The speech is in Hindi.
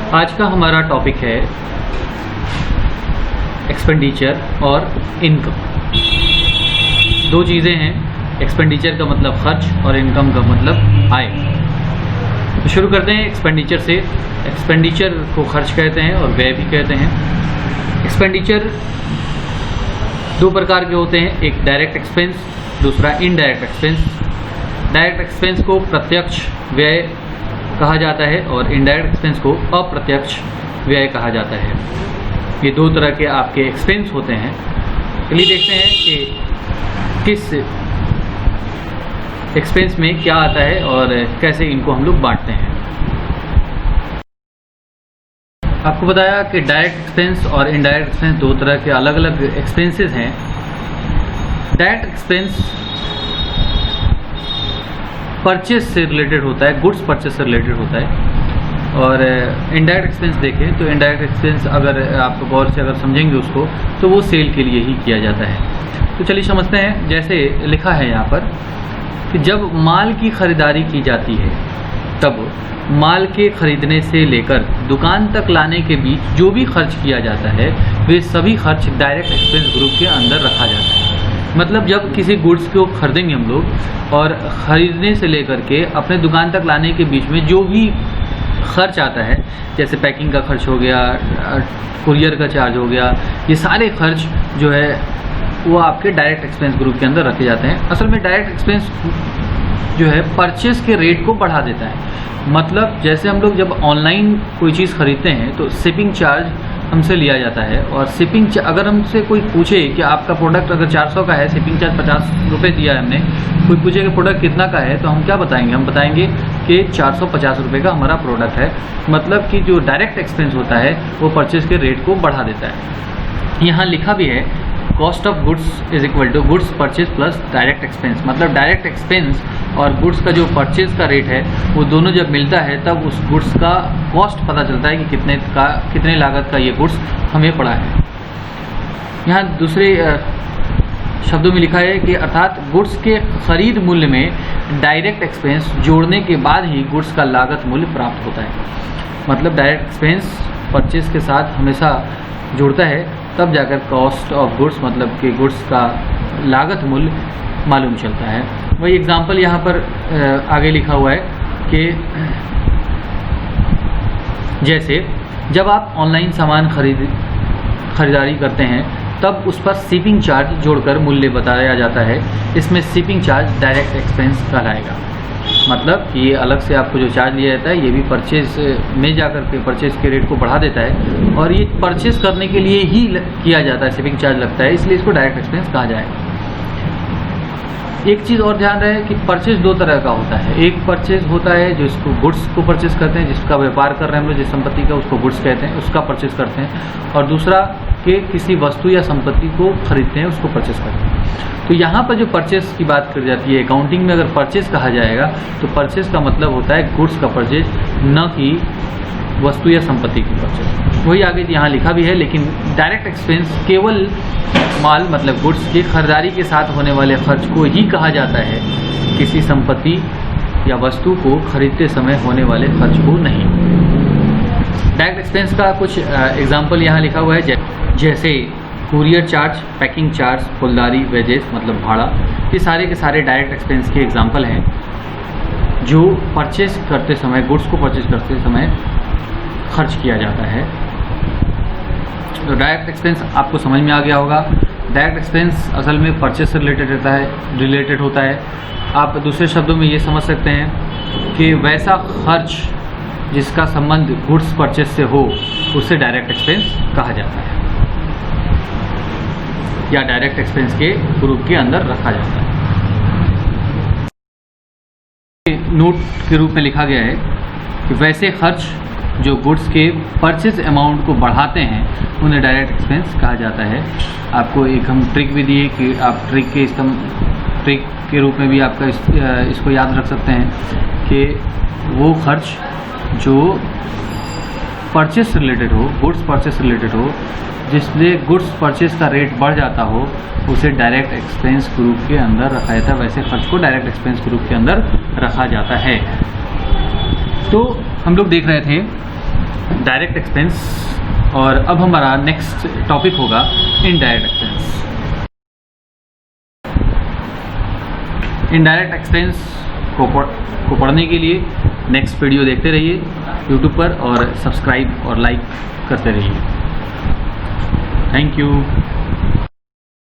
आज का हमारा टॉपिक है एक्सपेंडिचर और इनकम। दो चीज़ें हैं, एक्सपेंडिचर का मतलब खर्च और इनकम का मतलब आय। तो शुरू करते हैं एक्सपेंडिचर से। एक्सपेंडिचर को खर्च कहते हैं और व्यय भी कहते हैं। एक्सपेंडिचर दो प्रकार के होते हैं, एक डायरेक्ट एक्सपेंस, दूसरा इनडायरेक्ट एक्सपेंस। डायरेक्ट एक्सपेंस को प्रत्यक्ष व्यय कहा जाता है और इनडायरेक्ट एक्सपेंस को अप्रत्यक्ष व्यय कहा जाता है। ये दो तरह के आपके एक्सपेंस होते हैं। चलिए देखते हैं कि किस एक्सपेंस में क्या आता है और कैसे इनको हम लोग बांटते हैं। आपको बताया कि डायरेक्ट एक्सपेंस और इनडायरेक्ट एक्सपेंस दो तरह के अलग अलग एक्सपेंसेस हैं। डायरेक्ट एक्सपेंस परचेस से रिलेटेड होता है, गुड्स परचेस से रिलेटेड होता है। और इनडायरेक्ट एक्सपेंस देखें तो इनडायरेक्ट एक्सपेंस अगर आप गौर से अगर समझेंगे उसको तो वो सेल के लिए ही किया जाता है। तो चलिए समझते हैं। जैसे लिखा है यहाँ पर कि जब माल की खरीदारी की जाती है तब माल के खरीदने से लेकर दुकान तक लाने के बीच जो भी खर्च किया जाता है वे सभी खर्च डायरेक्ट एक्सपेंस ग्रुप के अंदर रखा जाता है। मतलब जब किसी गुड्स को खरीदेंगे हम लोग और ख़रीदने से लेकर के अपने दुकान तक लाने के बीच में जो भी खर्च आता है, जैसे पैकिंग का खर्च हो गया, कुरियर का चार्ज हो गया, ये सारे खर्च जो है वो आपके डायरेक्ट एक्सपेंस ग्रुप के अंदर रखे जाते हैं। असल में डायरेक्ट एक्सपेंस जो है परचेस के रेट को बढ़ा देता है। मतलब जैसे हम लोग जब ऑनलाइन कोई चीज़ खरीदते हैं तो शिपिंग चार्ज हमसे लिया जाता है और शिपिंग अगर हमसे कोई पूछे कि आपका प्रोडक्ट अगर 400 का है, शिपिंग चार्ज 50 रुपये दिया है हमने, कोई पूछे कि प्रोडक्ट कितना का है तो हम क्या बताएंगे? हम बताएंगे कि 450 रुपये का हमारा प्रोडक्ट है। मतलब कि जो डायरेक्ट एक्सपेंस होता है वो परचेस के रेट को बढ़ा देता है। यहाँ लिखा भी है cost of goods is equal to goods purchase plus direct expense. मतलब डायरेक्ट एक्सपेंस और गुड्स का जो परचेज का रेट है वो दोनों जब मिलता है तब उस गुड्स का कॉस्ट पता चलता है कि कितने लागत का ये गुड्स हमें पड़ा है। यहाँ दूसरे शब्दों में लिखा है कि अर्थात गुड्स के खरीद मूल्य में डायरेक्ट एक्सपेंस जोड़ने के बाद ही गुड्स का लागत मूल्य प्राप्त होता है। मतलब डायरेक्ट एक्सपेंस परचेज के साथ हमेशा जुड़ता है तब जाकर कॉस्ट ऑफ गुड्स मतलब कि गुड्स का लागत मूल्य मालूम चलता है। वही एग्जांपल यहाँ पर आगे लिखा हुआ है कि जैसे जब आप ऑनलाइन सामान खरीदारी करते हैं तब उस पर शिपिंग चार्ज जोड़कर मूल्य बताया जाता है। इसमें शिपिंग चार्ज डायरेक्ट एक्सपेंस कहलाएगा। मतलब कि ये अलग से आपको जो चार्ज लिया जाता है ये भी परचेज में जाकर के परचेज के रेट को बढ़ा देता है और ये परचेज करने के लिए ही किया जाता है, शिपिंग चार्ज लगता है, इसलिए इसको डायरेक्ट एक्सपेंस कहा जाएगा। एक चीज़ और ध्यान रहे कि परचेज दो तरह का होता है। एक परचेज होता है जो इसको गुड्स को परचेज करते हैं, जिसका व्यापार कर रहे हैं हम लोग, जिस संपत्ति का उसको गुड्स कहते हैं, उसका परचेज करते हैं। और दूसरा कि किसी वस्तु या संपत्ति को खरीदते हैं, उसको परचेज करते हैं। तो यहाँ पर जो परचेज की बात करी जाती है, अकाउंटिंग में अगर परचेज कहा जाएगा तो परचेज का मतलब होता है गुड्स का परचेज, न कि वस्तु या संपत्ति की परचेज। वही आगे यहाँ लिखा भी है। लेकिन डायरेक्ट एक्सपेंस केवल माल मतलब गुड्स की खरीदारी के साथ होने वाले खर्च को ही कहा जाता है, किसी संपत्ति या वस्तु को खरीदते समय होने वाले खर्च को नहीं। डायरेक्ट एक्सपेंस का कुछ एग्जाम्पल यहाँ लिखा हुआ है, जैसे कुरियर चार्ज, पैकिंग चार्ज, फुलदारी, वेजेस मतलब भाड़ा। ये सारे के सारे डायरेक्ट एक्सपेंस के एग्जाम्पल हैं जो परचेज करते समय, गुड्स को परचेज करते समय खर्च किया जाता है। तो डायरेक्ट एक्सपेंस आपको समझ में आ गया होगा। डायरेक्ट एक्सपेंस असल में परचेज से रिलेटेड होता है। आप दूसरे शब्दों में ये समझ सकते हैं कि वैसा खर्च जिसका संबंध गुड्स परचेज से हो उससे डायरेक्ट एक्सपेंस कहा जाता है या डायरेक्ट एक्सपेंस के ग्रुप के अंदर रखा जाता है। नोट के रूप में लिखा गया है कि वैसे खर्च जो गुड्स के परचेज अमाउंट को बढ़ाते हैं उन्हें डायरेक्ट एक्सपेंस कहा जाता है। आपको एक हम ट्रिक भी दिए कि आप ट्रिक के रूप में भी आपका इसको याद रख सकते हैं कि वो खर्च जो परचेस से रिलेटेड हो, गुड्स परचेस से रिलेटेड हो, जिसमें गुड्स परचेस का रेट बढ़ जाता हो, उसे डायरेक्ट एक्सपेंस ग्रुप के अंदर रखा जाता है। वैसे खर्च को डायरेक्ट एक्सपेंस ग्रुप के अंदर रखा जाता है। तो हम लोग देख रहे थे डायरेक्ट एक्सपेंस, और अब हमारा नेक्स्ट टॉपिक होगा इनडायरेक्ट एक्सपेंस। इनडायरेक्ट एक्सपेंस को पढ़ने के लिए नेक्स्ट वीडियो देखते रहिए यूट्यूब पर और सब्सक्राइब और लाइक करते रहिए। Thank you.